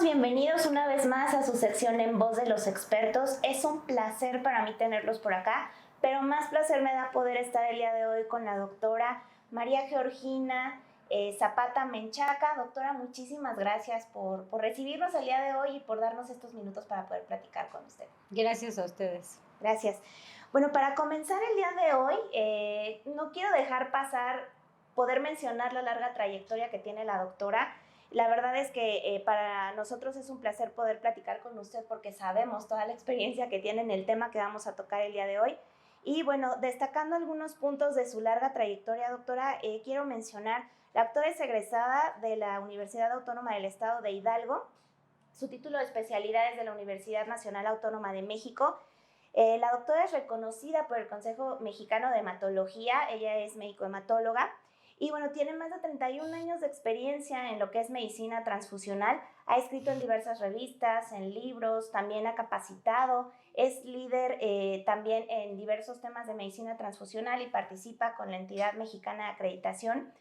bienvenidos una vez más a su sección En Voz de los Expertos. Es un placer para mí tenerlos por acá, pero más placer me da poder estar el día de hoy con la doctora María Georgina Zapata Menchaca. Doctora, muchísimas gracias por recibirnos el día de hoy y por darnos estos minutos para poder platicar con usted. Gracias a ustedes. Gracias. Bueno, para comenzar el día de hoy, no quiero dejar pasar poder mencionar la larga trayectoria que tiene la doctora. La verdad es que para nosotros es un placer poder platicar con usted porque sabemos toda la experiencia que tiene en el tema que vamos a tocar el día de hoy. Y bueno, destacando algunos puntos de su larga trayectoria, doctora, quiero mencionar, la doctora es egresada de la Universidad Autónoma del Estado de Hidalgo. Su título de especialidad es de la Universidad Nacional Autónoma de México. La doctora es reconocida por el Consejo Mexicano de Hematología, ella es médico-hematóloga. Y bueno, tiene más de 31 años de experiencia en lo que es medicina transfusional. Ha escrito en diversas revistas, en libros, también ha capacitado. Es líder también en diversos temas de medicina transfusional y participa con la entidad mexicana de acreditación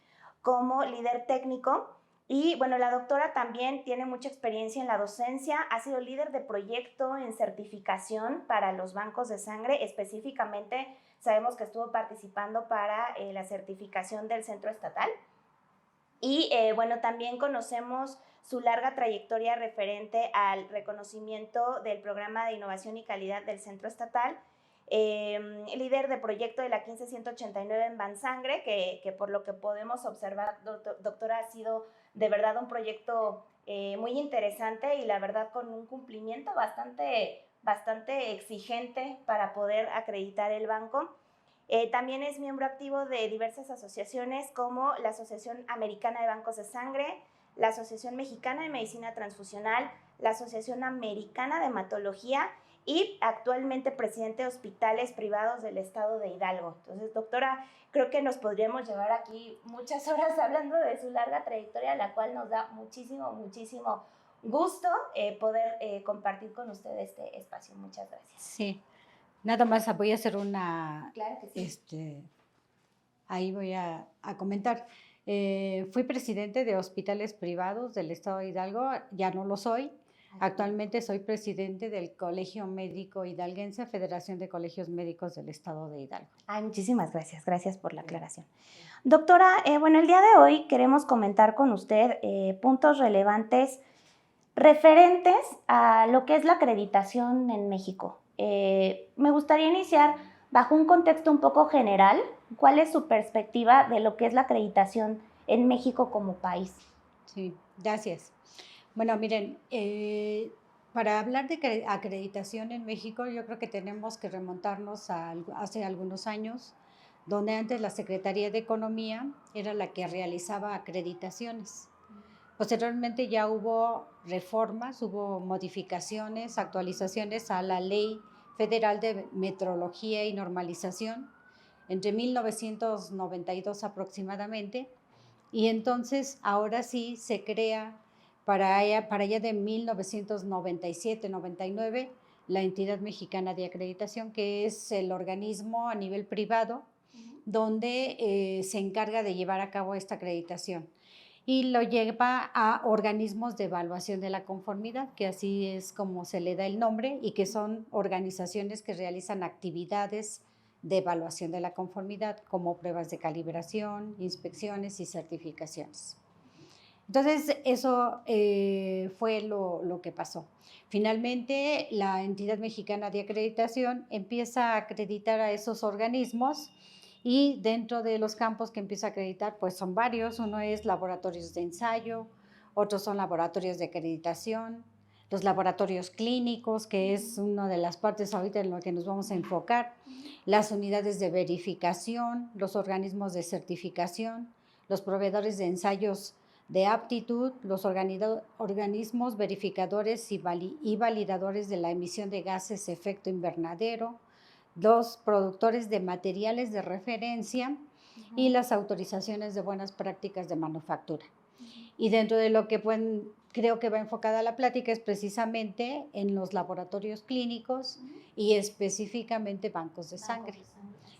como líder técnico. Y bueno, la doctora también tiene mucha experiencia en la docencia, ha sido líder de proyecto en certificación para los bancos de sangre, específicamente sabemos que estuvo participando para la certificación del centro estatal. Y bueno, también conocemos su larga trayectoria referente al reconocimiento del programa de innovación y calidad del centro estatal, líder de proyecto de la 15189 en Bansangre, que por lo que podemos observar, doctora, ha sido de verdad un proyecto muy interesante y la verdad con un cumplimiento bastante exigente para poder acreditar el banco. También es miembro activo de diversas asociaciones como la Asociación Americana de Bancos de Sangre, la Asociación Mexicana de Medicina Transfusional, la Asociación Americana de Hematología y actualmente presidente de hospitales privados del estado de Hidalgo. Entonces, doctora, creo que nos podríamos llevar aquí muchas horas hablando de su larga trayectoria, la cual nos da muchísimo gusto poder compartir con usted este espacio. Muchas gracias. Sí, nada más voy a hacer una... Claro que sí. Ahí voy a comentar. Fui presidente de hospitales privados del estado de Hidalgo, ya no lo soy. Actualmente soy presidente del Colegio Médico Hidalguense, Federación de Colegios Médicos del Estado de Hidalgo. Ay, muchísimas gracias. Gracias por la aclaración. Doctora, bueno, el día de hoy queremos comentar con usted puntos relevantes referentes a lo que es la acreditación en México. Me gustaría iniciar bajo un contexto un poco general. ¿Cuál es su perspectiva de lo que es la acreditación en México como país? Sí, gracias. Bueno, miren, para hablar de acreditación en México, yo creo que tenemos que remontarnos a hace algunos años, donde antes la Secretaría de Economía era la que realizaba acreditaciones. Posteriormente ya hubo reformas, hubo modificaciones, actualizaciones a la Ley Federal de Metrología y Normalización entre 1992 aproximadamente, y entonces ahora sí se crea para allá de 1997-99 la Entidad Mexicana de Acreditación, que es el organismo a nivel privado donde se encarga de llevar a cabo esta acreditación y lo lleva a organismos de evaluación de la conformidad, que así es como se le da el nombre, y que son organizaciones que realizan actividades de evaluación de la conformidad, como pruebas de calibración, inspecciones y certificaciones. Entonces, eso fue lo que pasó. Finalmente, la Entidad Mexicana de Acreditación empieza a acreditar a esos organismos y dentro de los campos que empieza a acreditar, pues son varios. Uno es laboratorios de ensayo, otros son laboratorios de acreditación, los laboratorios clínicos, que es una de las partes ahorita en lo que nos vamos a enfocar, las unidades de verificación, los organismos de certificación, los proveedores de ensayos de aptitud, los organismos verificadores y validadores de la emisión de gases efecto invernadero, los productores de materiales de referencia y las autorizaciones de buenas prácticas de manufactura. Y dentro de lo que creo que va enfocada la plática es precisamente en los laboratorios clínicos y específicamente bancos de sangre.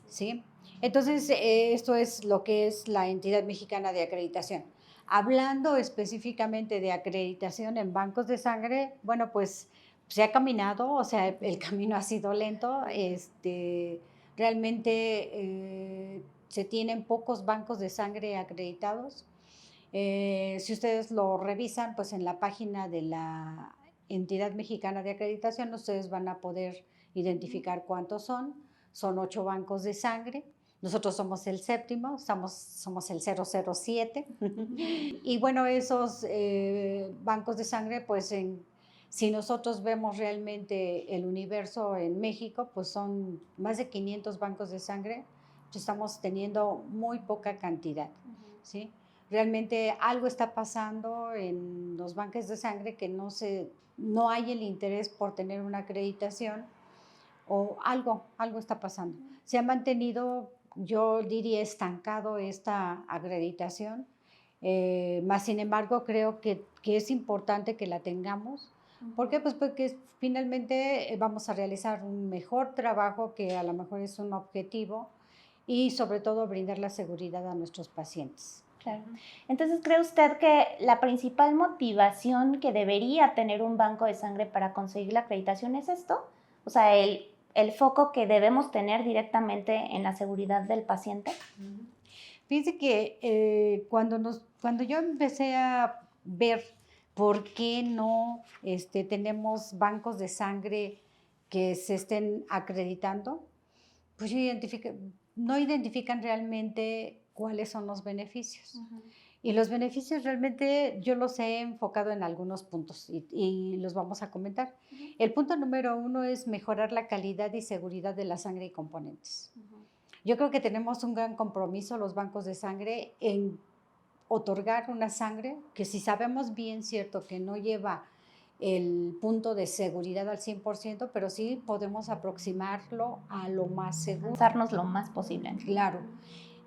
¿Sí? Entonces, esto es lo que es la Entidad Mexicana de Acreditación. Hablando específicamente de acreditación en bancos de sangre, bueno, pues se ha caminado, o sea, el camino ha sido lento, realmente se tienen pocos bancos de sangre acreditados. Si ustedes lo revisan, pues en la página de la Entidad Mexicana de Acreditación, ustedes van a poder identificar cuántos son. Son 8 bancos de sangre. Nosotros somos el séptimo, somos el 007. Y bueno, esos bancos de sangre, pues si nosotros vemos realmente el universo en México, pues son más de 500 bancos de sangre. Estamos teniendo muy poca cantidad, ¿sí? Realmente algo está pasando en los bancos de sangre que no hay el interés por tener una acreditación o algo está pasando. Se ha mantenido, yo diría, estancado esta acreditación, más sin embargo creo que es importante que la tengamos. ¿Por qué? Pues porque finalmente vamos a realizar un mejor trabajo que a lo mejor es un objetivo y sobre todo brindar la seguridad a nuestros pacientes. Claro. Entonces, ¿cree usted que la principal motivación que debería tener un banco de sangre para conseguir la acreditación es esto? O sea, el foco que debemos tener directamente en la seguridad del paciente. Fíjense que cuando yo empecé a ver por qué no tenemos bancos de sangre que se estén acreditando, pues no identifican realmente cuáles son los beneficios. Y los beneficios realmente yo los he enfocado en algunos puntos y los vamos a comentar. El punto número 1 es mejorar la calidad y seguridad de la sangre y componentes. Yo creo que tenemos un gran compromiso los bancos de sangre en otorgar una sangre que, si sabemos bien, cierto, que no lleva el punto de seguridad al 100%, pero sí podemos aproximarlo a lo más seguro. Avanzarnos lo más posible. Claro.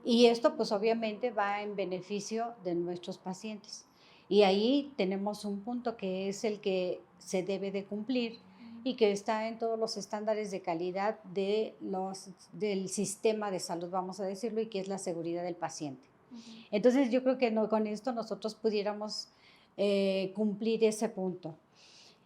Y esto pues obviamente va en beneficio de nuestros pacientes. Y ahí tenemos un punto que es el que se debe de cumplir y que está en todos los estándares de calidad del sistema de salud, vamos a decirlo, y que es la seguridad del paciente. Entonces yo creo que con esto nosotros pudiéramos cumplir ese punto.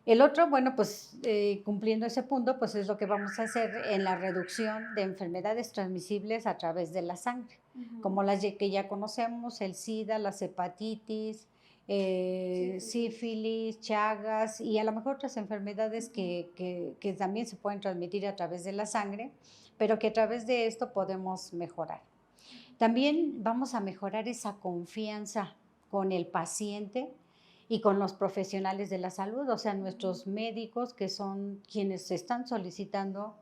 El otro, bueno, pues cumpliendo ese punto, pues es lo que vamos a hacer en la reducción de enfermedades transmisibles a través de la sangre, como las que ya conocemos, el SIDA, las hepatitis, sífilis, Chagas y a lo mejor otras enfermedades que también se pueden transmitir a través de la sangre, pero que a través de esto podemos mejorar. También vamos a mejorar esa confianza con el paciente y con los profesionales de la salud, o sea, nuestros médicos, que son quienes están solicitando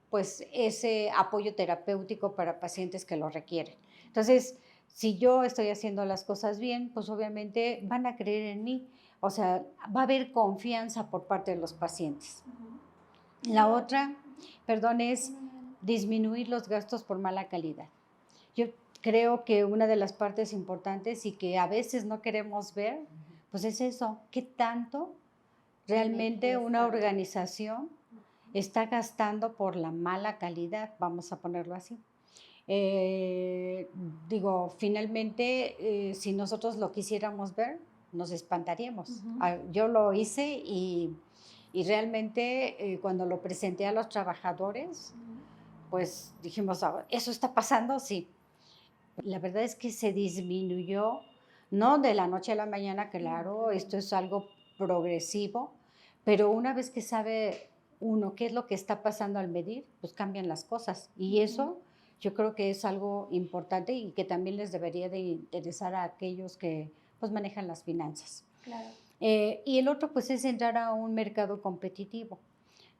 pues ese apoyo terapéutico para pacientes que lo requieren. Entonces, si yo estoy haciendo las cosas bien, pues obviamente van a creer en mí, o sea, va a haber confianza por parte de los pacientes. La otra, es disminuir los gastos por mala calidad. Yo creo que una de las partes importantes y que a veces no queremos ver, pues es eso, ¿qué tanto realmente una organización está gastando por la mala calidad? Vamos a ponerlo así. Finalmente, si nosotros lo quisiéramos ver, nos espantaríamos. Yo lo hice y realmente cuando lo presenté a los trabajadores, pues dijimos, ¿eso está pasando? Sí. La verdad es que se disminuyó, no de la noche a la mañana, claro, esto es algo progresivo, pero una vez que sabe uno qué es lo que está pasando al medir, pues cambian las cosas. Y eso yo creo que es algo importante y que también les debería de interesar a aquellos que pues manejan las finanzas. Claro. Y el otro pues es entrar a un mercado competitivo.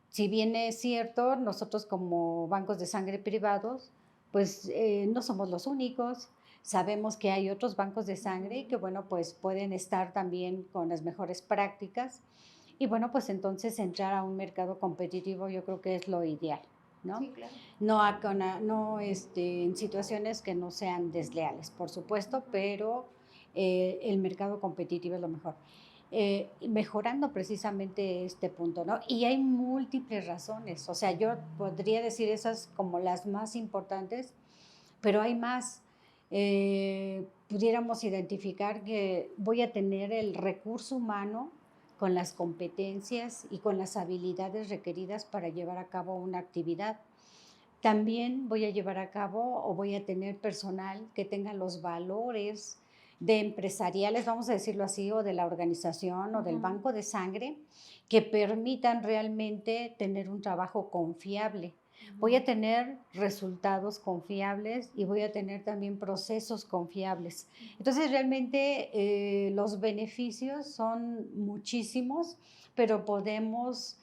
Si bien es cierto, nosotros como bancos de sangre privados, pues no somos los únicos. Sabemos que hay otros bancos de sangre y que, bueno, pues pueden estar también con las mejores prácticas. Y bueno, pues entonces entrar a un mercado competitivo yo creo que es lo ideal, ¿no? Sí, claro. No en situaciones que no sean desleales, por supuesto, pero el mercado competitivo es lo mejor. Mejorando precisamente este punto, ¿no? Y hay múltiples razones, o sea, yo podría decir esas como las más importantes, pero hay más. pudiéramos identificar que voy a tener el recurso humano con las competencias y con las habilidades requeridas para llevar a cabo una actividad. También voy a llevar a cabo o voy a tener personal que tenga los valores de empresariales, vamos a decirlo así, o de la organización o del banco de sangre, que permitan realmente tener un trabajo confiable. Voy a tener resultados confiables y voy a tener también procesos confiables. Entonces, realmente los beneficios son muchísimos, pero podemos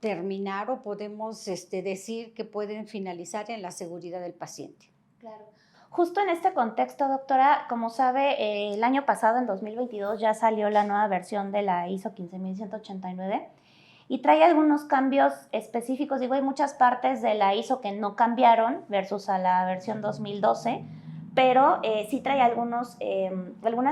terminar o podemos decir que pueden finalizar en la seguridad del paciente. Claro. Justo en este contexto, doctora, como sabe, el año pasado, en 2022, ya salió la nueva versión de la ISO 15189 y trae algunos cambios específicos. Digo, hay muchas partes de la ISO que no cambiaron versus a la versión 2012, pero sí trae algunas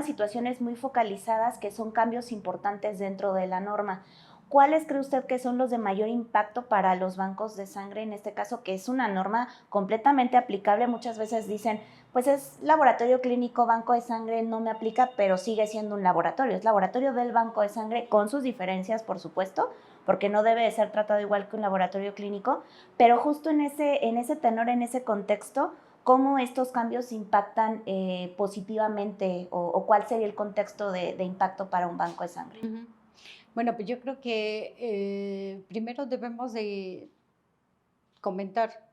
situaciones muy focalizadas que son cambios importantes dentro de la norma. ¿Cuáles cree usted que son los de mayor impacto para los bancos de sangre en este caso, que es una norma completamente aplicable? Muchas veces dicen, pues es laboratorio clínico, banco de sangre, no me aplica, pero sigue siendo un laboratorio. Es laboratorio del banco de sangre, con sus diferencias, por supuesto, porque no debe de ser tratado igual que un laboratorio clínico, pero justo en ese tenor, en ese contexto, ¿cómo estos cambios impactan positivamente o cuál sería el contexto de impacto para un banco de sangre? Uh-huh. Bueno, pues yo creo que primero debemos de comentar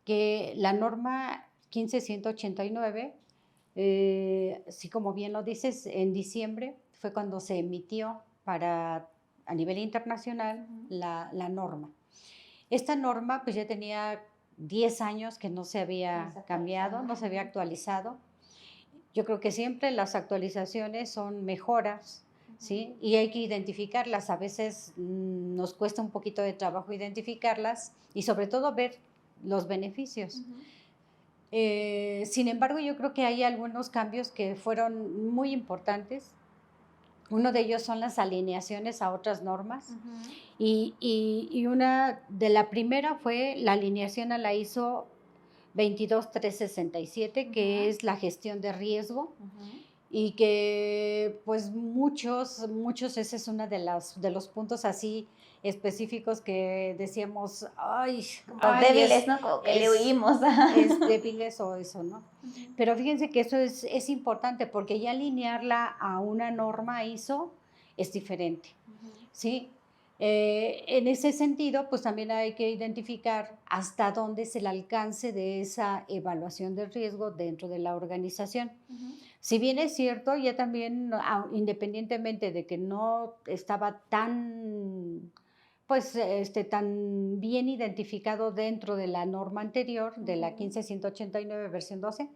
que la norma 15189, sí, como bien lo dices, en diciembre fue cuando se emitió a nivel internacional la norma. Esta norma pues ya tenía 10 años que no se había cambiado, no se había actualizado. Yo creo que siempre las actualizaciones son mejoras, ¿sí? Y hay que identificarlas. A veces nos cuesta un poquito de trabajo identificarlas y sobre todo ver los beneficios. Sin embargo, yo creo que hay algunos cambios que fueron muy importantes. Uno de ellos son las alineaciones a otras normas. Y una de la primera fue la alineación a la ISO 22367, que es la gestión de riesgo. Y que pues muchos, ese es uno de los puntos así específicos que decíamos, débiles, ¿no? Como que le huimos. Es débiles o eso, ¿no? Pero fíjense que eso es importante porque ya alinearla a una norma ISO es diferente, ¿sí? En ese sentido, pues también hay que identificar hasta dónde es el alcance de esa evaluación de riesgo dentro de la organización. Si bien es cierto, ya también, independientemente de que no estaba tan, pues, tan bien identificado dentro de la norma anterior, de la 15189 versión 12,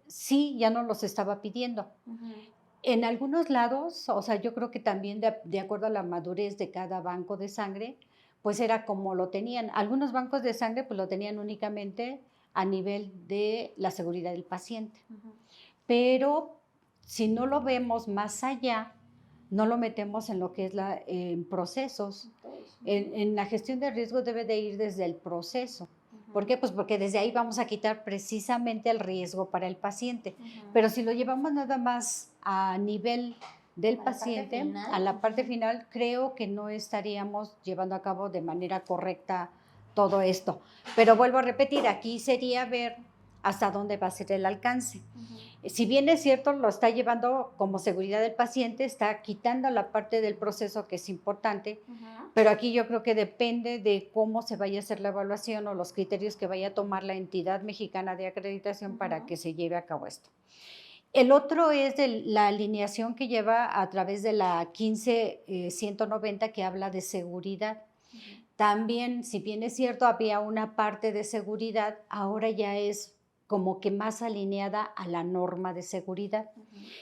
sí, ya no los estaba pidiendo. En algunos lados, o sea, yo creo que también de acuerdo a la madurez de cada banco de sangre, pues era como lo tenían. Algunos bancos de sangre pues lo tenían únicamente a nivel de la seguridad del paciente. Pero si no lo vemos más allá, no lo metemos en lo que es en procesos. En la gestión de riesgo debe de ir desde el proceso. ¿Por qué? Pues porque desde ahí vamos a quitar precisamente el riesgo para el paciente. Pero si lo llevamos nada más a nivel del paciente, a la parte final, creo que no estaríamos llevando a cabo de manera correcta todo esto. Pero vuelvo a repetir, aquí sería ver hasta dónde va a ser el alcance. Si bien es cierto, lo está llevando como seguridad del paciente, está quitando la parte del proceso que es importante, pero aquí yo creo que depende de cómo se vaya a hacer la evaluación o los criterios que vaya a tomar la entidad mexicana de acreditación para que se lleve a cabo esto. El otro es la alineación que lleva a través de la 15190 que habla de seguridad. También, si bien es cierto, había una parte de seguridad, ahora ya es como que más alineada a la norma de seguridad.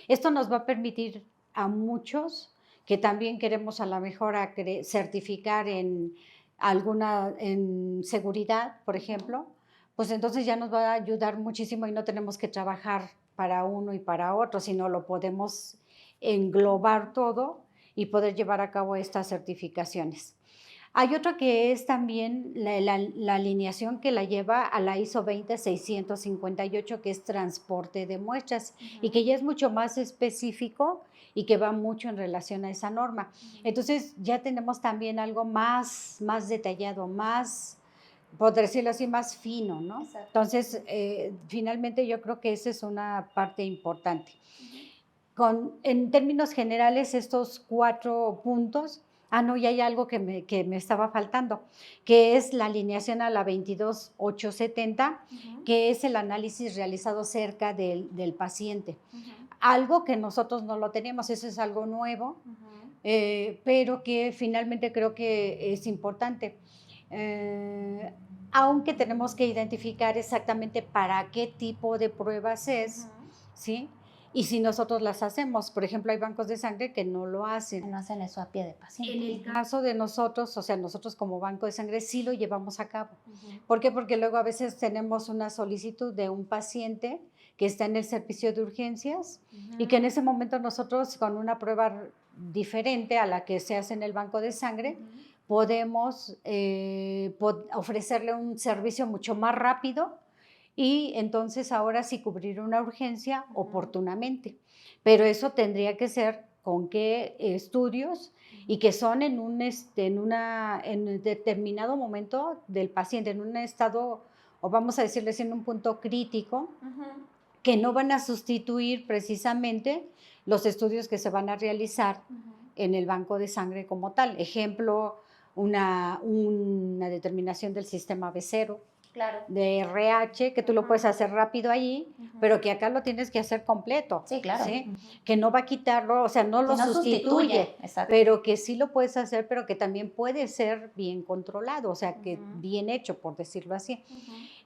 Esto nos va a permitir a muchos que también queremos a lo mejor certificar en seguridad, por ejemplo, pues entonces ya nos va a ayudar muchísimo y no tenemos que trabajar para uno y para otro, sino lo podemos englobar todo y poder llevar a cabo estas certificaciones. Hay otro que es también la alineación que la lleva a la ISO 20658, que es transporte de muestras, y que ya es mucho más específico y que va mucho en relación a esa norma. Entonces ya tenemos también algo más detallado, más, por decirlo así, más fino, ¿no? Exacto. Entonces, finalmente yo creo que esa es una parte importante. En términos generales, estos 4 puntos. No, y hay algo que me estaba faltando, que es la alineación a la 22870, que es el análisis realizado cerca del paciente. Algo que nosotros no lo tenemos, eso es algo nuevo, pero que finalmente creo que es importante. Aunque tenemos que identificar exactamente para qué tipo de pruebas es, ¿sí? Y si nosotros las hacemos, por ejemplo, hay bancos de sangre que no lo hacen. No hacen eso a pie de paciente. En el caso de nosotros, o sea, nosotros como banco de sangre sí lo llevamos a cabo. ¿Por qué? Porque luego a veces tenemos una solicitud de un paciente que está en el servicio de urgencias y que en ese momento nosotros con una prueba diferente a la que se hace en el banco de sangre, podemos ofrecerle un servicio mucho más rápido y entonces ahora sí cubrir una urgencia oportunamente. Pero eso tendría que ser con qué estudios y que son en un determinado momento del paciente, en un estado, o vamos a decirles en un punto crítico, que no van a sustituir precisamente los estudios que se van a realizar en el banco de sangre como tal. Ejemplo, una determinación del sistema B0, Claro. de RH, que tú lo puedes hacer rápido allí, pero que acá lo tienes que hacer completo. Sí, claro. ¿Sí? Que no va a quitarlo, o sea, no lo sustituye, pero que sí lo puedes hacer, pero que también puede ser bien controlado, o sea, que bien hecho, por decirlo así.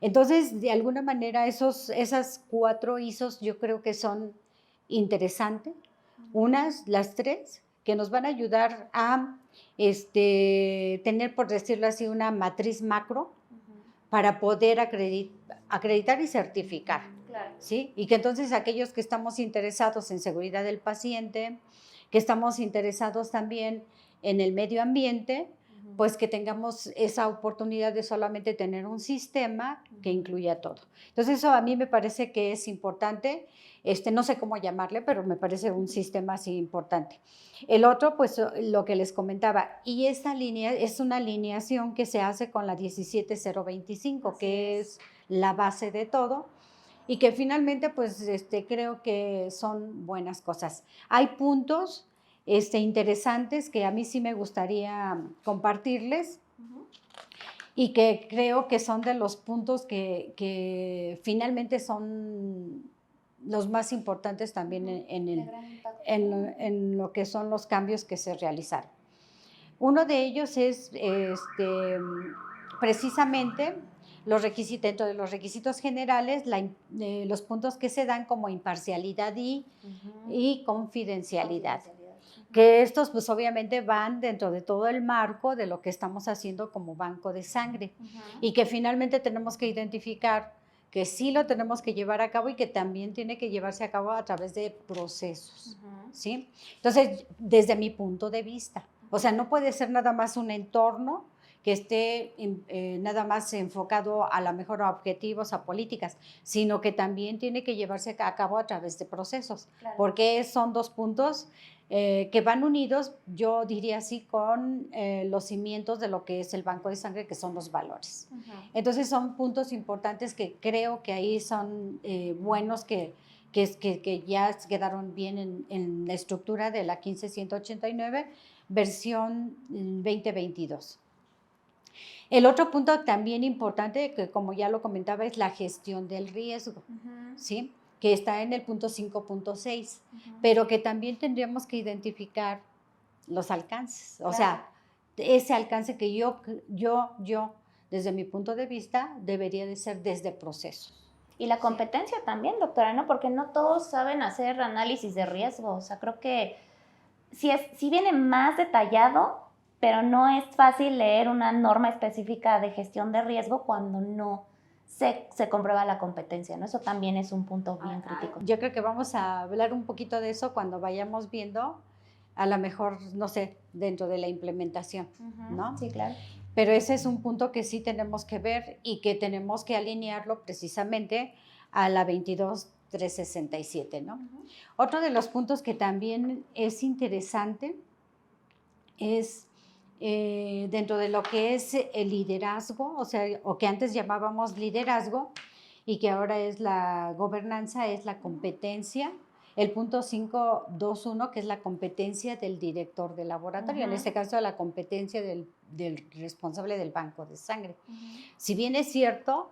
Entonces, de alguna manera, esas 4 ISOs yo creo que son interesantes. Las 3, que nos van a ayudar a tener, por decirlo así, una matriz macro, para poder acreditar y certificar. Claro. ¿Sí? Y que entonces aquellos que estamos interesados en seguridad del paciente, que estamos interesados también en el medio ambiente, pues que tengamos esa oportunidad de solamente tener un sistema que incluya todo. Entonces eso a mí me parece que es importante, no sé cómo llamarle, pero me parece un sistema así importante. El otro, pues lo que les comentaba, y esta línea es una alineación que se hace con la 17025, que es la base de todo, y que finalmente, pues creo que son buenas cosas. Hay puntos interesantes que a mí sí me gustaría compartirles y que creo que son de los puntos que finalmente son los más importantes también en lo que son los cambios que se realizaron. Uno de ellos es precisamente dentro de los requisitos generales, los puntos que se dan como imparcialidad y confidencialidad. Que estos pues obviamente van dentro de todo el marco de lo que estamos haciendo como banco de sangre y que finalmente tenemos que identificar que sí lo tenemos que llevar a cabo y que también tiene que llevarse a cabo a través de procesos, ¿sí? Entonces, desde mi punto de vista, o sea, no puede ser nada más un entorno que esté nada más enfocado a lo mejor a objetivos, a políticas, sino que también tiene que llevarse a cabo a través de procesos, porque son 2 puntos que van unidos, yo diría así, con los cimientos de lo que es el banco de sangre, que son los valores. Entonces son puntos importantes que creo que ahí son buenos, que ya quedaron bien en la estructura de la 15189, versión 2022. El otro punto también importante, que como ya lo comentaba, es la gestión del riesgo, ¿sí? Que está en el punto 5.6, pero que también tendríamos que identificar los alcances, o sea, ese alcance que yo, desde mi punto de vista, debería de ser desde procesos. Y la competencia también, doctora, ¿no? Porque no todos saben hacer análisis de riesgo, o sea, creo que sí viene más detallado, pero no es fácil leer una norma específica de gestión de riesgo cuando no se comprueba la competencia, ¿no? Eso también es un punto bien crítico. Yo creo que vamos a hablar un poquito de eso cuando vayamos viendo a lo mejor, no sé, dentro de la implementación, ¿no? Sí, claro. Pero ese es un punto que sí tenemos que ver y que tenemos que alinearlo precisamente a la 22367, ¿no? Otro de los puntos que también es interesante es dentro de lo que es el liderazgo, o sea, o que antes llamábamos liderazgo y que ahora es la gobernanza, es la competencia. El punto 521, que es la competencia del director de laboratorio, en este caso la competencia del responsable del banco de sangre. Si bien es cierto,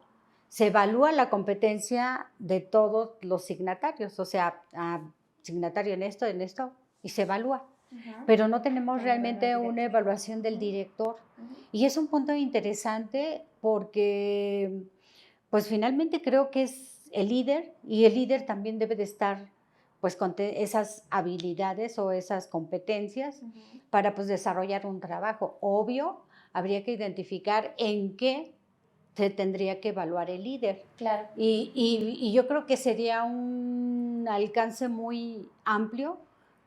se evalúa la competencia de todos los signatarios, o sea, signatario en esto, y se evalúa. Pero no tenemos realmente una evaluación del director. Y es un punto interesante porque, pues finalmente creo que es el líder y el líder también debe de estar pues con esas habilidades o esas competencias para pues desarrollar un trabajo. Obvio, habría que identificar en qué se tendría que evaluar el líder. Claro. Y yo creo que sería un alcance muy amplio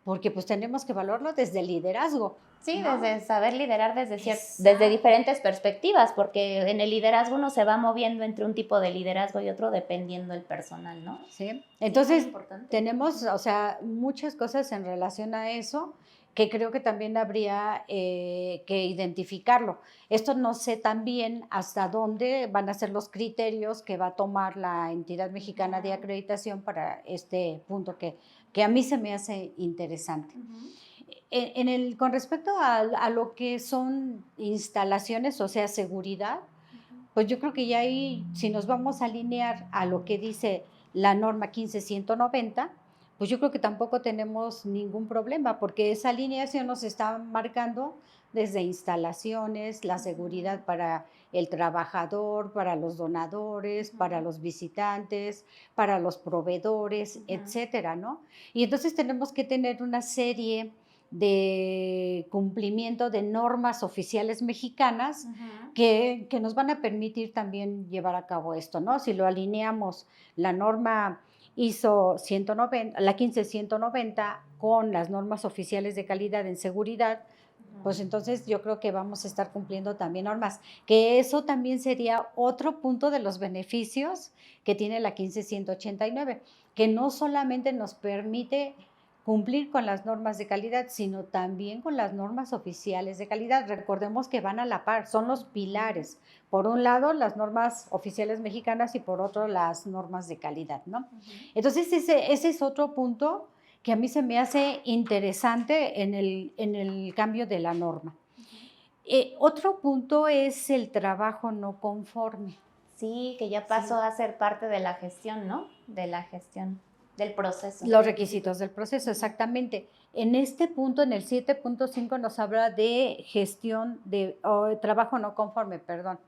porque pues tenemos que evaluarlo desde el liderazgo. Sí, ¿no? desde saber liderar desde diferentes perspectivas, porque en el liderazgo uno se va moviendo entre un tipo de liderazgo y otro dependiendo del personal, ¿no? Sí, entonces sí, tenemos, o sea, muchas cosas en relación a eso que creo que también habría que identificarlo. Esto no sé también hasta dónde van a ser los criterios que va a tomar la entidad mexicana de acreditación para este punto que a mí se me hace interesante. Con respecto a lo que son instalaciones, o sea, seguridad, pues yo creo que ya ahí, si nos vamos a alinear a lo que dice la norma 15190, pues yo creo que tampoco tenemos ningún problema, porque esa alineación nos está marcando desde instalaciones, la seguridad para el trabajador, para los donadores, para los visitantes, para los proveedores, etcétera, ¿no? Y entonces tenemos que tener una serie de cumplimiento de normas oficiales mexicanas que nos van a permitir también llevar a cabo esto, ¿no? Si lo alineamos la norma ISO 190, la 15190 con las normas oficiales de calidad en seguridad, pues entonces yo creo que vamos a estar cumpliendo también normas, que eso también sería otro punto de los beneficios que tiene la 15189, que no solamente nos permite cumplir con las normas de calidad, sino también con las normas oficiales de calidad. Recordemos que van a la par, son los pilares. Por un lado, las normas oficiales mexicanas y por otro, las normas de calidad, ¿no? Entonces, ese es otro punto que a mí se me hace interesante en el cambio de la norma. Otro punto es el trabajo no conforme. Sí, que ya pasó a ser parte de la gestión, ¿no? De la gestión del proceso. Los requisitos del proceso, exactamente. En este punto, en el 7.5, nos habla de gestión de trabajo no conforme, perdón.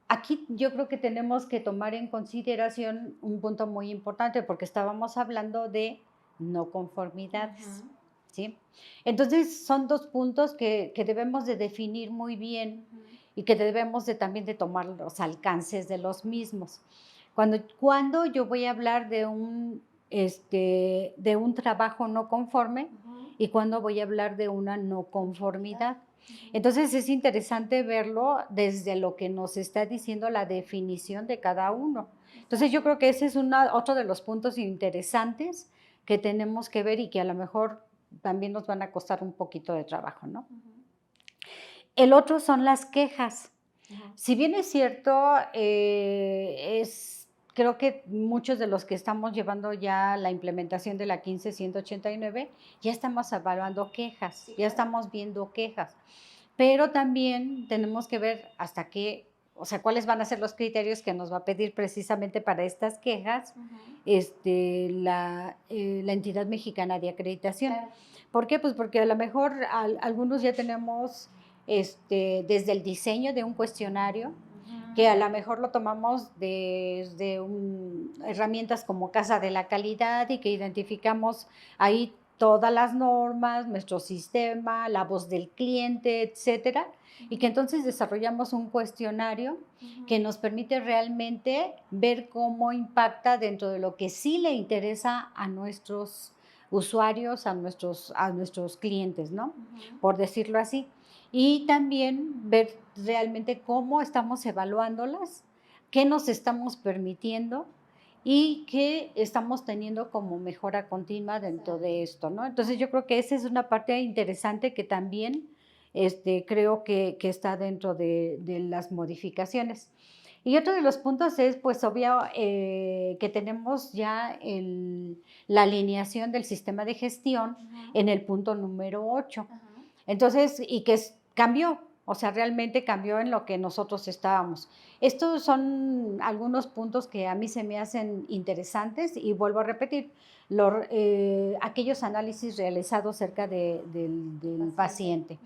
Aquí yo creo que tenemos que tomar en consideración un punto muy importante porque estábamos hablando de no conformidades, ¿sí? Entonces son dos puntos que debemos de definir muy bien y que debemos también de tomar los alcances de los mismos. Cuando yo voy a hablar de un trabajo no conforme y cuando voy a hablar de una no conformidad. Entonces es interesante verlo desde lo que nos está diciendo la definición de cada uno. Entonces yo creo que ese es otro de los puntos interesantes que tenemos que ver y que a lo mejor también nos van a costar un poquito de trabajo, ¿no? El otro son las quejas. Si bien es cierto, creo que muchos de los que estamos llevando ya la implementación de la 15189 ya estamos evaluando quejas, sí, ya estamos viendo quejas, pero también tenemos que ver hasta qué, o sea, cuáles van a ser los criterios que nos va a pedir precisamente para estas quejas la entidad mexicana de acreditación. Claro. ¿Por qué? Pues porque a lo mejor algunos ya tenemos desde el diseño de un cuestionario, que a lo mejor lo tomamos desde herramientas como Casa de la Calidad y que identificamos ahí todas las normas, nuestro sistema, la voz del cliente, etcétera, y que entonces desarrollamos un cuestionario que nos permite realmente ver cómo impacta dentro de lo que sí le interesa a nuestros usuarios, a nuestros clientes, ¿no? Por decirlo así. Y también ver realmente cómo estamos evaluándolas, qué nos estamos permitiendo y qué estamos teniendo como mejora continua dentro de esto, ¿no? Entonces, yo creo que esa es una parte interesante que también creo que está dentro de las modificaciones. Y otro de los puntos es, pues, obvio, que tenemos ya la alineación del sistema de gestión en el punto número 8. Entonces, y que cambió, o sea, realmente cambió en lo que nosotros estábamos. Estos son algunos puntos que a mí se me hacen interesantes y vuelvo a repetir, aquellos análisis realizados cerca del paciente.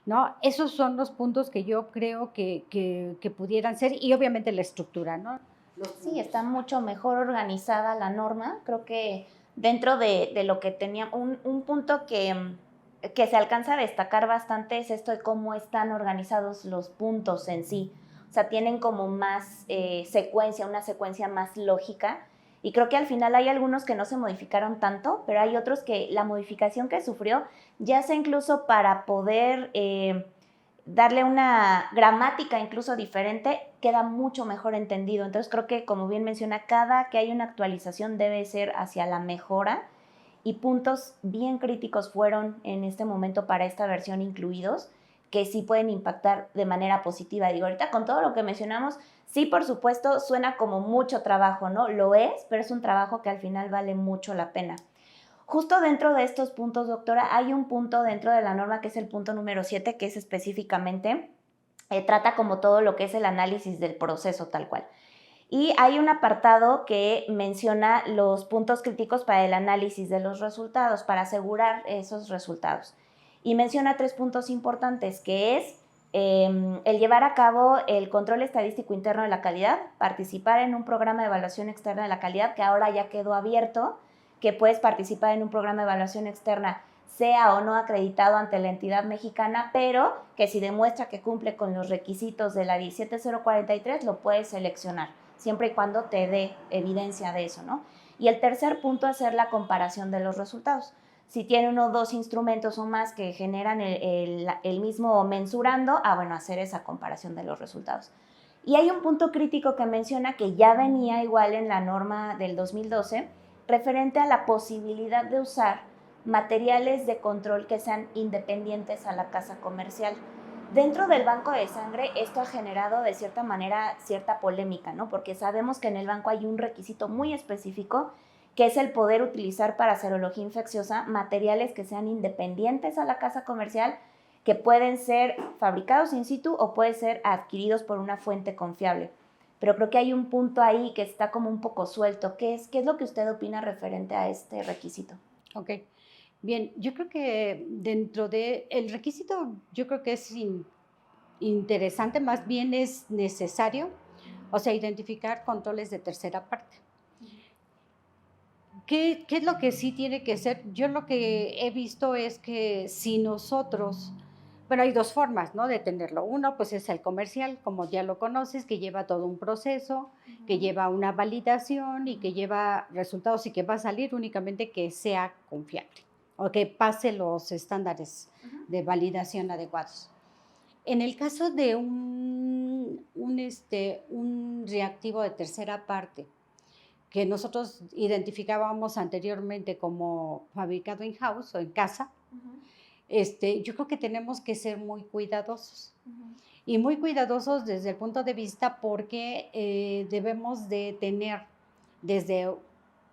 ¿No? Esos son los puntos que yo creo que pudieran ser, y obviamente la estructura, ¿no? Sí, está mucho mejor organizada la norma. Creo que dentro de lo que tenía, un punto que se alcanza a destacar bastante es esto de cómo están organizados los puntos en sí. O sea, tienen como más secuencia, una secuencia más lógica. Y creo que al final hay algunos que no se modificaron tanto, pero hay otros que la modificación que sufrió, ya sea incluso para poder darle una gramática incluso diferente, queda mucho mejor entendido. Entonces creo que, como bien menciona, cada que hay una actualización debe ser hacia la mejora, y puntos bien críticos fueron en este momento para esta versión incluidos, que sí pueden impactar de manera positiva. Digo, ahorita con todo lo que mencionamos, sí, por supuesto, suena como mucho trabajo, ¿no? Lo es, pero es un trabajo que al final vale mucho la pena. Justo dentro de estos puntos, doctora, hay un punto dentro de la norma que es el punto número 7, que es específicamente, trata como todo lo que es el análisis del proceso tal cual. Y hay un apartado que menciona los puntos críticos para el análisis de los resultados, para asegurar esos resultados. Y menciona 3 puntos importantes, que es el llevar a cabo el control estadístico interno de la calidad, participar en un programa de evaluación externa de la calidad, que ahora ya quedó abierto, que puedes participar en un programa de evaluación externa, sea o no acreditado ante la entidad mexicana, pero que si demuestra que cumple con los requisitos de la 17043, lo puedes seleccionar, siempre y cuando te dé evidencia de eso, ¿no? Y el tercer punto, hacer la comparación de los resultados. Si tiene 1 o 2 instrumentos o más que generan el mismo mensurando, bueno, hacer esa comparación de los resultados. Y hay un punto crítico que menciona que ya venía igual en la norma del 2012, referente a la posibilidad de usar materiales de control que sean independientes a la casa comercial. Dentro del banco de sangre, esto ha generado de cierta manera cierta polémica, ¿no? Porque sabemos que en el banco hay un requisito muy específico, que es el poder utilizar para serología infecciosa materiales que sean independientes a la casa comercial, que pueden ser fabricados in situ o pueden ser adquiridos por una fuente confiable. Pero creo que hay un punto ahí que está como un poco suelto. ¿Qué es lo que usted opina referente a este requisito? Ok. Bien, yo creo que dentro de el requisito, yo creo que es interesante, más bien es necesario, o sea, identificar controles de tercera parte. ¿Qué es lo que sí tiene que ser? Yo lo que he visto es que si nosotros, bueno, hay 2 formas, ¿no?, de tenerlo. Uno, pues, es el comercial, como ya lo conoces, que lleva todo un proceso, que lleva una validación y que lleva resultados y que va a salir únicamente que sea confiable o que pase los estándares de validación adecuados. En el caso de un reactivo de tercera parte, que nosotros identificábamos anteriormente como fabricado in-house o en casa, yo creo que tenemos que ser muy cuidadosos. Y muy cuidadosos desde el punto de vista porque debemos de tener desde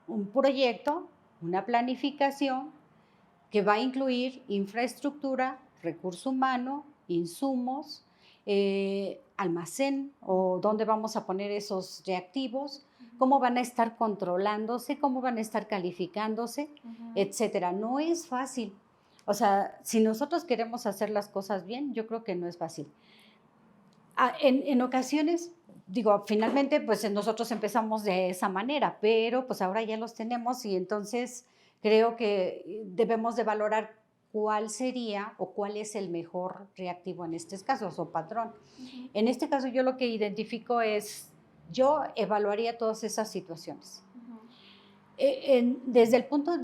un proyecto, una planificación que va a incluir infraestructura, recurso humano, insumos, almacén o dónde vamos a poner esos reactivos, cómo van a estar controlándose, cómo van a estar calificándose, etcétera. No es fácil. O sea, si nosotros queremos hacer las cosas bien, yo creo que no es fácil. En ocasiones, digo, finalmente, pues nosotros empezamos de esa manera, pero pues ahora ya los tenemos y entonces creo que debemos de valorar cuál sería o cuál es el mejor reactivo en estos casos o patrón. En este caso yo lo que identifico es, yo evaluaría todas esas situaciones. Desde el punto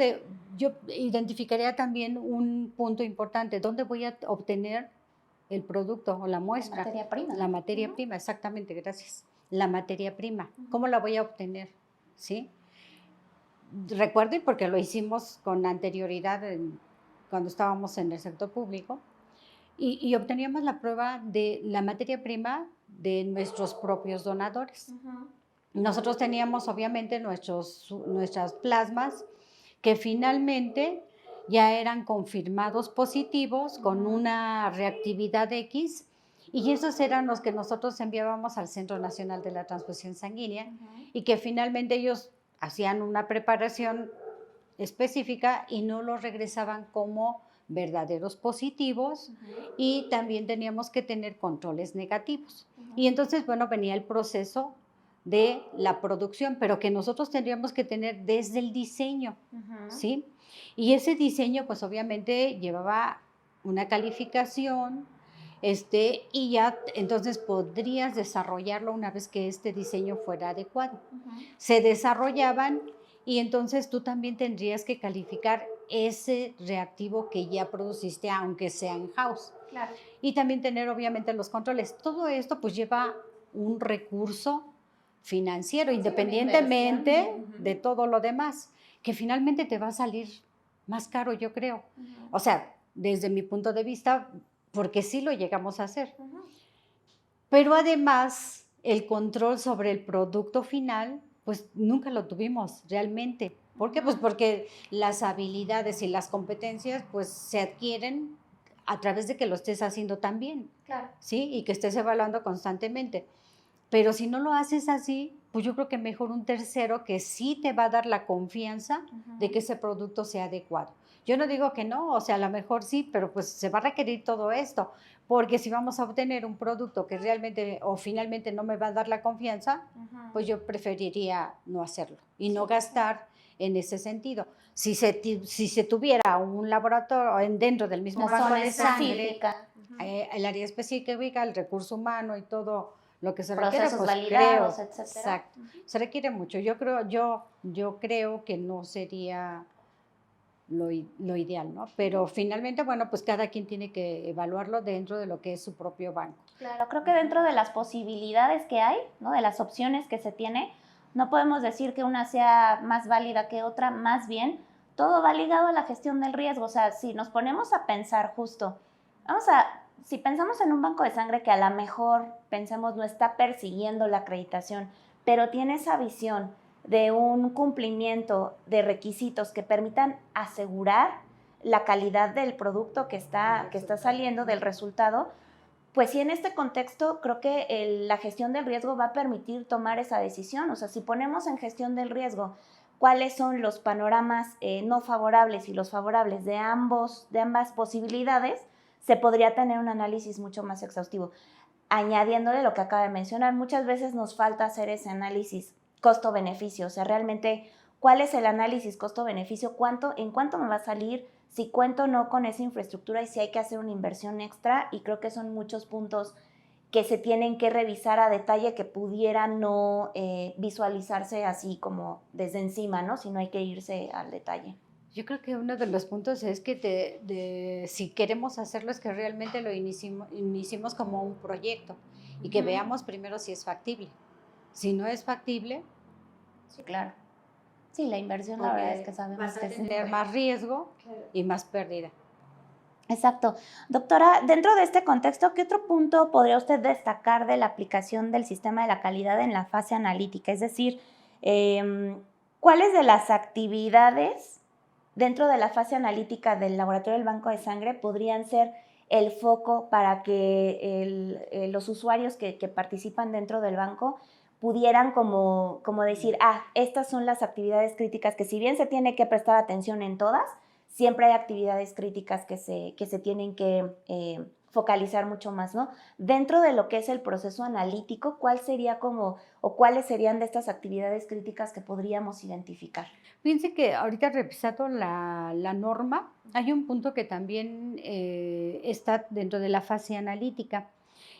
yo identificaría también un punto importante, ¿dónde voy a obtener el producto o la muestra? La materia prima. La materia prima, exactamente, gracias. La materia prima, ¿cómo la voy a obtener? ¿Sí? Recuerden, porque lo hicimos con anterioridad cuando estábamos en el sector público, y obteníamos la prueba de la materia prima de nuestros propios donadores. Nosotros teníamos obviamente nuestras plasmas que finalmente ya eran confirmados positivos con una reactividad X, y esos eran los que nosotros enviábamos al Centro Nacional de la Transfusión Sanguínea, y que finalmente ellos hacían una preparación específica y no los regresaban como verdaderos positivos, y también teníamos que tener controles negativos. Y entonces, bueno, venía el proceso de la producción, pero que nosotros tendríamos que tener desde el diseño, ¿sí? Y ese diseño, pues obviamente llevaba una calificación, y ya entonces podrías desarrollarlo una vez que este diseño fuera adecuado. Se desarrollaban, y entonces tú también tendrías que calificar ese reactivo que ya produciste, aunque sea in-house. Claro. Y también tener obviamente los controles. Todo esto pues lleva un recurso financiero, sí, independientemente de todo lo demás, que finalmente te va a salir más caro, yo creo. O sea, desde mi punto de vista, porque sí lo llegamos a hacer. Pero además, el control sobre el producto final, pues nunca lo tuvimos realmente. ¿Por qué? Pues porque las habilidades y las competencias pues se adquieren a través de que lo estés haciendo tan bien. Claro. ¿Sí? Y que estés evaluando constantemente. Pero si no lo haces así, pues yo creo que mejor un tercero que sí te va a dar la confianza de que ese producto sea adecuado. Yo no digo que no, o sea, a lo mejor sí, pero pues se va a requerir todo esto, porque si vamos a obtener un producto que realmente o finalmente no me va a dar la confianza, pues yo preferiría no hacerlo y no gastar en ese sentido. Si se tuviera un laboratorio dentro del mismo banco de sangre, el área específica, el recurso humano y todo lo que se requiere, procesos pues validados, creo, etcétera. exacto, se requiere mucho. Yo creo que no sería lo ideal, ¿no? Pero finalmente, bueno, pues cada quien tiene que evaluarlo dentro de lo que es su propio banco. Claro, creo que dentro de las posibilidades que hay, ¿no? De las opciones que se tiene, no podemos decir que una sea más válida que otra, más bien todo va ligado a la gestión del riesgo. O sea, si nos ponemos a pensar justo, si pensamos en un banco de sangre que a lo mejor pensemos no está persiguiendo la acreditación, pero tiene esa visión de un cumplimiento de requisitos que permitan asegurar la calidad del producto que está saliendo, del resultado, pues sí, en este contexto creo que la gestión del riesgo va a permitir tomar esa decisión. O sea, si ponemos en gestión del riesgo cuáles son los panoramas no favorables y los favorables de ambas posibilidades, se podría tener un análisis mucho más exhaustivo. Añadiéndole lo que acaba de mencionar, muchas veces nos falta hacer ese análisis costo-beneficio. O sea, realmente, ¿cuál es el análisis costo-beneficio? ¿En cuánto me va a salir? Si cuento o no con esa infraestructura y si hay que hacer una inversión extra, y creo que son muchos puntos que se tienen que revisar a detalle que pudieran no visualizarse así como desde encima, ¿no? Sino hay que irse al detalle. Yo creo que uno de los puntos es que si queremos hacerlo es que realmente lo iniciemos como un proyecto y que veamos primero si es factible. Si no es factible, sí, claro. Sí, la inversión la verdad es que sabemos vas a que tener más riesgo y más pérdida. Exacto. Doctora, dentro de este contexto, ¿qué otro punto podría usted destacar de la aplicación del sistema de la calidad en la fase analítica? Es decir, ¿cuáles de las actividades dentro de la fase analítica del laboratorio del banco de sangre podrían ser el foco para que los usuarios que participan dentro del banco pudieran como decir, estas son las actividades críticas que si bien se tiene que prestar atención en todas, siempre hay actividades críticas que se tienen que focalizar mucho más, ¿no? Dentro de lo que es el proceso analítico, ¿cuáles serían de estas actividades críticas que podríamos identificar? Fíjense que ahorita revisando la norma, hay un punto que también está dentro de la fase analítica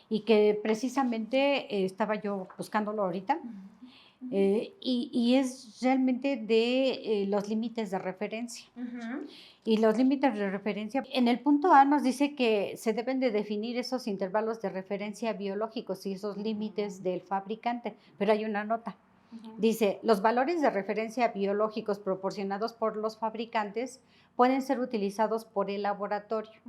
y que precisamente estaba yo buscándolo ahorita. y es realmente de los límites de referencia. Y los límites de referencia, en el punto A nos dice que se deben de definir esos intervalos de referencia biológicos y esos límites del fabricante, pero hay una nota. Dice, los valores de referencia biológicos proporcionados por los fabricantes pueden ser utilizados por el laboratorio.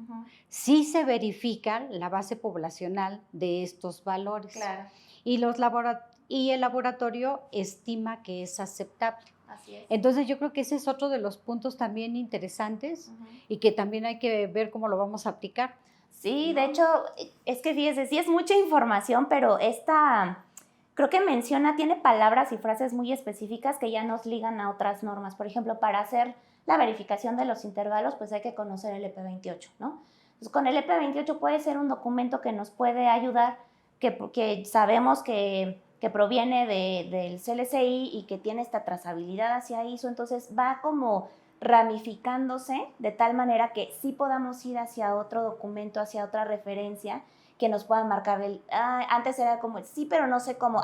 Si se verifica la base poblacional de estos valores. Claro. Y el laboratorio estima que es aceptable. Así es. Entonces yo creo que ese es otro de los puntos también interesantes y que también hay que ver cómo lo vamos a aplicar. Sí, de hecho, es que fíjese, sí es mucha información, pero creo que tiene palabras y frases muy específicas que ya nos ligan a otras normas. Por ejemplo, para hacer la verificación de los intervalos, pues hay que conocer el EP28, ¿no? Entonces, con el EP28 puede ser un documento que nos puede ayudar, que sabemos que proviene del CLCI y que tiene esta trazabilidad hacia ISO, entonces va como ramificándose de tal manera que sí podamos ir hacia otro documento, hacia otra referencia que nos pueda marcar antes era como, sí, pero no sé cómo,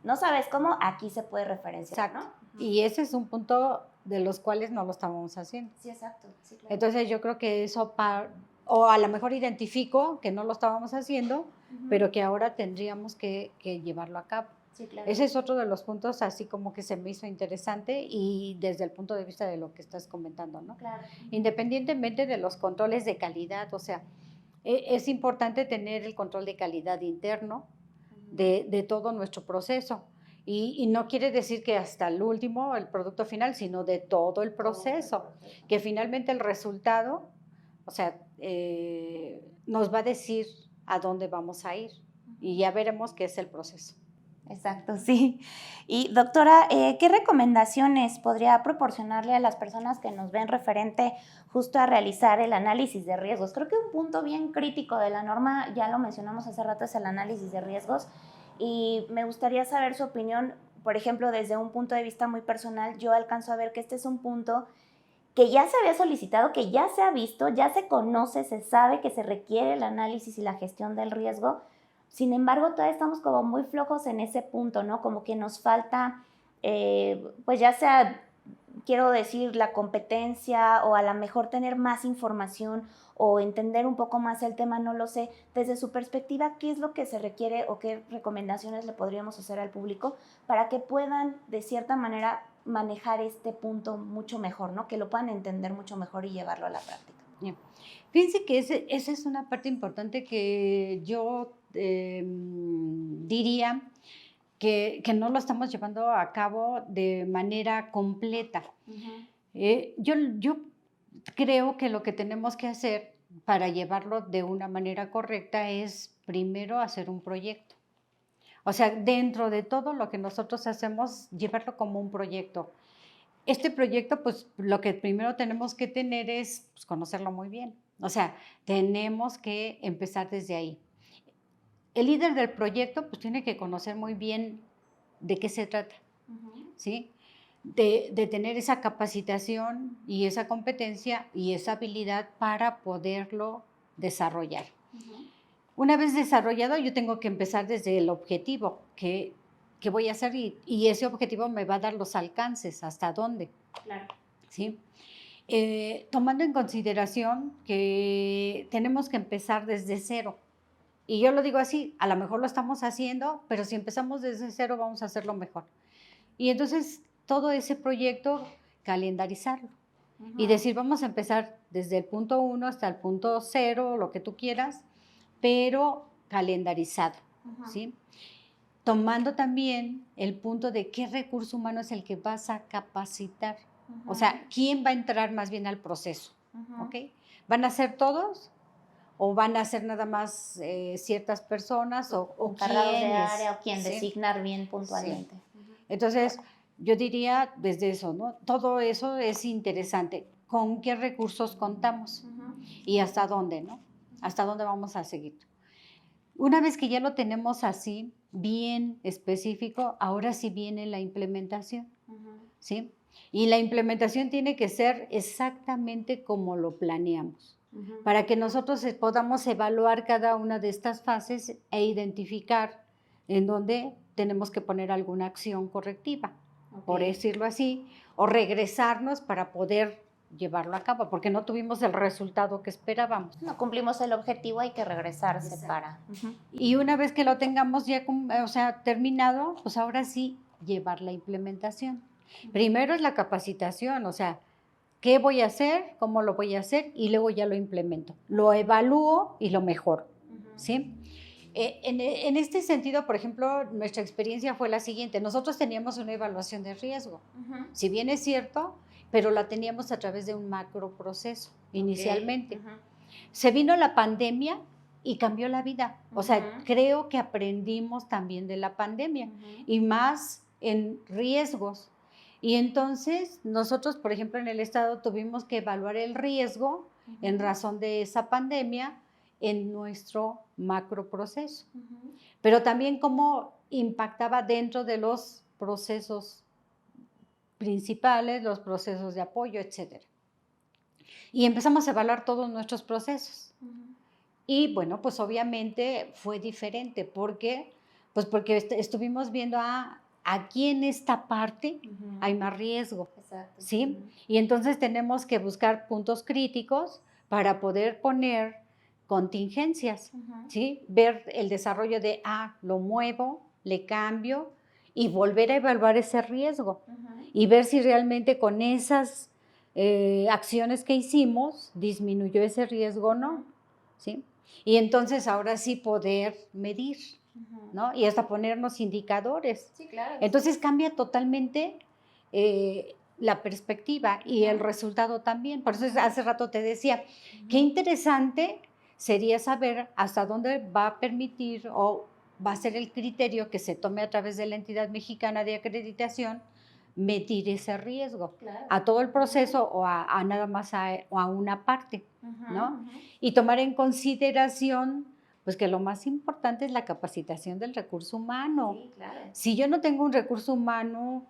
no sabes cómo, aquí se puede referenciar, exacto, ¿no? Y ese es un punto de los cuales no lo estábamos haciendo. Sí, exacto. Sí, claro. Entonces yo creo que eso, o a lo mejor identifico que no lo estábamos haciendo, pero que ahora tendríamos que llevarlo a cabo. Sí, claro. Ese es otro de los puntos así como que se me hizo interesante y desde el punto de vista de lo que estás comentando, ¿no? Claro. Independientemente de los controles de calidad, o sea, es importante tener el control de calidad interno de todo nuestro proceso. Y no quiere decir que hasta el último, el producto final, sino de todo el proceso, que finalmente el resultado, o sea, nos va a decir a dónde vamos a ir y ya veremos qué es el proceso. Exacto, sí. Y doctora, ¿qué recomendaciones podría proporcionarle a las personas que nos ven referente justo a realizar el análisis de riesgos? Creo que un punto bien crítico de la norma, ya lo mencionamos hace rato, es el análisis de riesgos y me gustaría saber su opinión, por ejemplo, desde un punto de vista muy personal, yo alcanzo a ver que este es un punto que ya se había solicitado, que ya se ha visto, ya se conoce, se sabe que se requiere el análisis y la gestión del riesgo. Sin embargo, todavía estamos como muy flojos en ese punto, ¿no? Como que nos falta, pues ya sea, quiero decir, la competencia o a lo mejor tener más información o entender un poco más el tema, no lo sé. Desde su perspectiva, ¿qué es lo que se requiere o qué recomendaciones le podríamos hacer al público para que puedan, de cierta manera, manejar este punto mucho mejor, ¿no? Que lo puedan entender mucho mejor y llevarlo a la práctica? Yeah. Fíjense que esa es una parte importante que yo diría que no lo estamos llevando a cabo de manera completa. Yo creo que lo que tenemos que hacer para llevarlo de una manera correcta es primero hacer un proyecto. O sea, dentro de todo lo que nosotros hacemos, llevarlo como un proyecto. Este proyecto, pues lo que primero tenemos que tener es pues, conocerlo muy bien. O sea, tenemos que empezar desde ahí. El líder del proyecto pues tiene que conocer muy bien de qué se trata, ¿sí? De tener esa capacitación y esa competencia y esa habilidad para poderlo desarrollar. Una vez desarrollado, yo tengo que empezar desde el objetivo que voy a hacer y ese objetivo me va a dar los alcances, hasta dónde. Claro. ¿Sí? Tomando en consideración que tenemos que empezar desde cero. Y yo lo digo así, a lo mejor lo estamos haciendo, pero si empezamos desde cero vamos a hacerlo mejor. Y entonces todo ese proyecto, calendarizarlo. Y decir, vamos a empezar desde el punto 1 hasta el punto 0, lo que tú quieras, pero calendarizado, ¿sí? Tomando también el punto de qué recurso humano es el que vas a capacitar. O sea, ¿quién va a entrar más bien al proceso? ¿Okay? ¿Van a ser todos? ¿O van a ser nada más ciertas personas? ¿O encargados de quiénes? área o quién ¿Sí? designar bien puntualmente. Sí. Entonces, yo diría desde eso, ¿no? Todo eso es interesante. ¿Con qué recursos contamos? ¿Y hasta dónde, no? ¿Hasta dónde vamos a seguir? Una vez que ya lo tenemos así, bien específico, ahora sí viene la implementación, ¿sí? Y la implementación tiene que ser exactamente como lo planeamos, para que nosotros podamos evaluar cada una de estas fases e identificar en dónde tenemos que poner alguna acción correctiva, por decirlo así, o regresarnos para poder llevarlo a cabo, porque no tuvimos el resultado que esperábamos. No cumplimos el objetivo, hay que regresarse. Exacto. Para... Y una vez que lo tengamos ya, o sea, terminado, pues ahora sí, llevar la implementación. Primero es la capacitación, o sea, ¿qué voy a hacer? ¿Cómo lo voy a hacer? Y luego ya lo implemento. Lo evalúo y lo mejoro, ¿sí? En este sentido, por ejemplo, nuestra experiencia fue la siguiente. Nosotros teníamos una evaluación de riesgo, si bien es cierto, pero la teníamos a través de un macroproceso inicialmente. Se vino la pandemia y cambió la vida. O sea, creo que aprendimos también de la pandemia y más en riesgos. Y entonces nosotros, por ejemplo, en el estado tuvimos que evaluar el riesgo en razón de esa pandemia en nuestro macroproceso. Pero también cómo impactaba dentro de los procesos principales, los procesos de apoyo, etc. Y empezamos a evaluar todos nuestros procesos. Y bueno, pues obviamente fue diferente. ¿Por qué? Pues porque estuvimos viendo aquí en esta parte hay más riesgo. Exacto. ¿Sí? Y entonces tenemos que buscar puntos críticos para poder poner contingencias, ¿sí? Ver el desarrollo de, lo muevo, le cambio y volver a evaluar ese riesgo y ver si realmente con esas acciones que hicimos disminuyó ese riesgo o no, ¿sí? Y entonces ahora sí poder medir, ¿no? Y hasta ponernos indicadores. Sí, claro. Entonces cambia totalmente la perspectiva y el resultado también. Por eso hace rato te decía, qué interesante sería saber hasta dónde va a permitir o va a ser el criterio que se tome a través de la entidad mexicana de acreditación medir ese riesgo, a todo el proceso o a nada más o a una parte, ¿no? Y tomar en consideración pues que lo más importante es la capacitación del recurso humano. Sí, claro. Si yo no tengo un recurso humano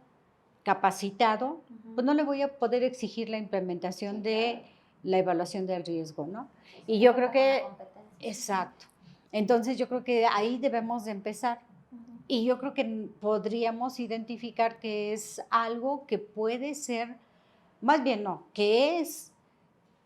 capacitado, pues no le voy a poder exigir la implementación de la evaluación del riesgo, ¿no? Y yo creo que, exacto, entonces yo creo que ahí debemos de empezar. Y yo creo que podríamos identificar que es algo que puede ser, más bien no, que es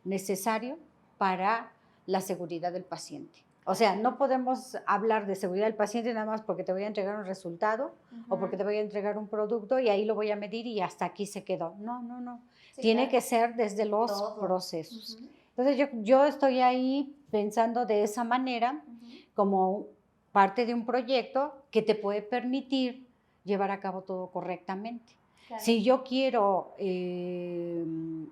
necesario para la seguridad del paciente. O sea, no podemos hablar de seguridad del paciente nada más porque te voy a entregar un resultado o porque te voy a entregar un producto y ahí lo voy a medir y hasta aquí se quedó. No, no, no. Sí, tiene que ser desde los procesos. Entonces yo estoy ahí pensando de esa manera como parte de un proyecto que te puede permitir llevar a cabo todo correctamente. Claro. Si yo quiero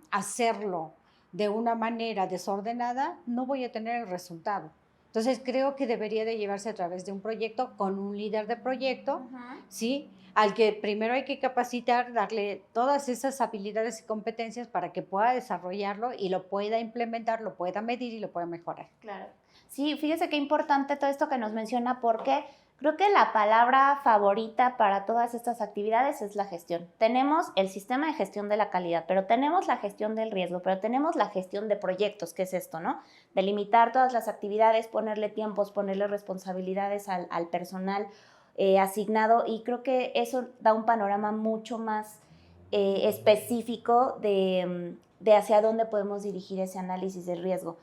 hacerlo de una manera desordenada, no voy a tener el resultado. Entonces creo que debería de llevarse a través de un proyecto con un líder de proyecto, ¿sí? Al que primero hay que capacitar, darle todas esas habilidades y competencias para que pueda desarrollarlo y lo pueda implementar, lo pueda medir y lo pueda mejorar. Claro. Sí, fíjese qué importante todo esto que nos menciona porque creo que la palabra favorita para todas estas actividades es la gestión. Tenemos el sistema de gestión de la calidad, pero tenemos la gestión del riesgo, pero tenemos la gestión de proyectos, que es esto, ¿no? Delimitar todas las actividades, ponerle tiempos, ponerle responsabilidades al personal asignado y creo que eso da un panorama mucho más específico de hacia dónde podemos dirigir ese análisis del riesgo.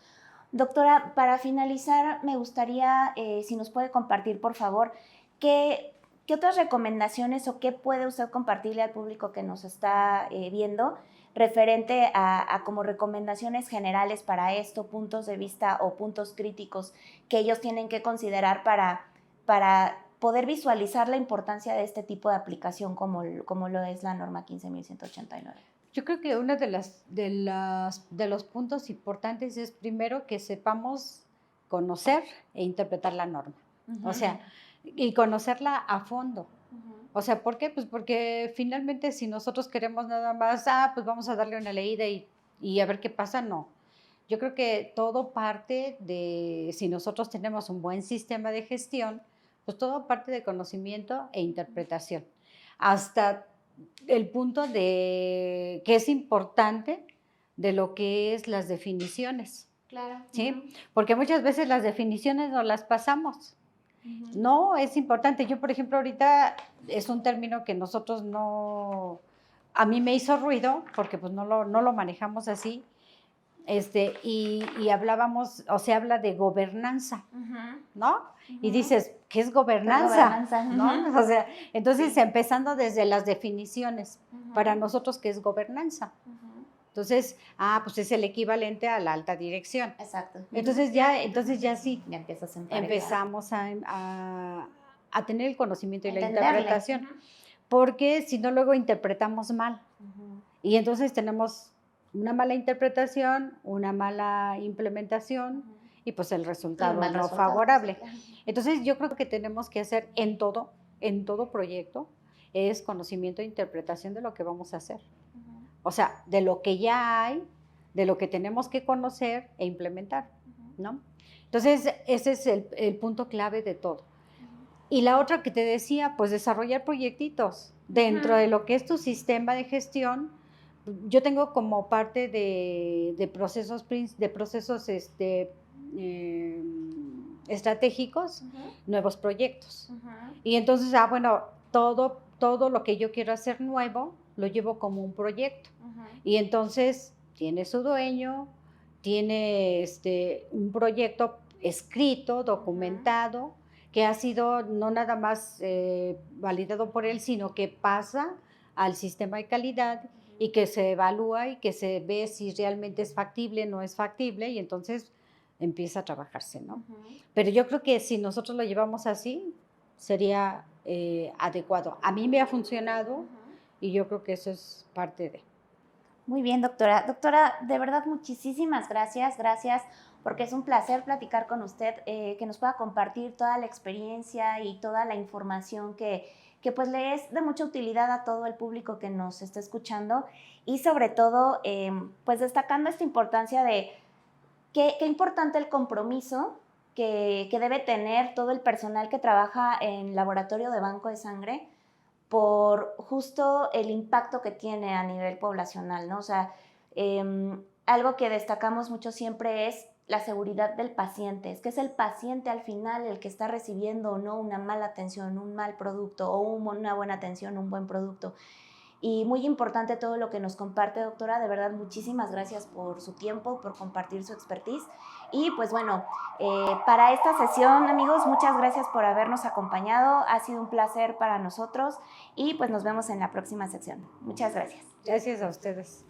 Doctora, para finalizar, me gustaría, si nos puede compartir, por favor, ¿qué otras recomendaciones o qué puede usted compartirle al público que nos está viendo referente a como recomendaciones generales para esto, puntos de vista o puntos críticos que ellos tienen que considerar para poder visualizar la importancia de este tipo de aplicación como lo es la norma 15.189? Yo creo que uno de los puntos importantes es primero que sepamos conocer e interpretar la norma. O sea, y conocerla a fondo. O sea, ¿por qué? Pues porque finalmente si nosotros queremos nada más, pues vamos a darle una leída y a ver qué pasa, no. Yo creo que todo parte de, si nosotros tenemos un buen sistema de gestión, pues todo parte de conocimiento e interpretación. Hasta el punto de que es importante de lo que es las definiciones. Claro. ¿Sí? Porque muchas veces las definiciones no las pasamos. No, es importante. Yo, por ejemplo, ahorita es un término que nosotros no, a mí me hizo ruido porque pues no lo manejamos así, y hablábamos, o se habla de gobernanza, ¿no? Y dices, ¿qué es gobernanza? ¿No? O sea, entonces empezando desde las definiciones, para nosotros, ¿qué es gobernanza? Entonces, pues es el equivalente a la alta dirección. Exacto. Entonces ya sí, Ya empiezas a emparejar. empezamos a tener el conocimiento y la Entenderle. interpretación, porque si no luego interpretamos mal. Y entonces tenemos una mala interpretación, una mala implementación y pues el resultado no favorable. Entonces yo creo que tenemos que hacer en todo proyecto es conocimiento e interpretación de lo que vamos a hacer. O sea, de lo que ya hay, de lo que tenemos que conocer e implementar, ¿no? Entonces ese es el punto clave de todo. Y la otra que te decía, pues desarrollar proyectitos dentro de lo que es tu sistema de gestión. Yo tengo como parte de procesos estratégicos, nuevos proyectos. Y entonces, bueno, todo lo que yo quiero hacer nuevo, lo llevo como un proyecto. Y entonces tiene su dueño, tiene un proyecto escrito, documentado, que ha sido no nada más validado por él, sino que pasa al sistema de calidad y que se evalúa y que se ve si realmente es factible, no es factible, y entonces empieza a trabajarse, ¿no? Pero yo creo que si nosotros lo llevamos así, sería adecuado. A mí me ha funcionado y yo creo que eso es parte de... Muy bien, doctora. Doctora, de verdad, muchísimas gracias. Gracias porque es un placer platicar con usted, que nos pueda compartir toda la experiencia y toda la información que pues le es de mucha utilidad a todo el público que nos está escuchando y sobre todo pues destacando esta importancia de qué importante el compromiso que debe tener todo el personal que trabaja en laboratorio de banco de sangre por justo el impacto que tiene a nivel poblacional, ¿no? O sea, algo que destacamos mucho siempre es la seguridad del paciente, es que es el paciente al final el que está recibiendo o no una mala atención, un mal producto o una buena atención, un buen producto. Y muy importante todo lo que nos comparte, doctora, de verdad muchísimas gracias por su tiempo, por compartir su expertise. Y pues bueno, para esta sesión, amigos, muchas gracias por habernos acompañado, ha sido un placer para nosotros y pues nos vemos en la próxima sección. Muchas gracias. Gracias a ustedes.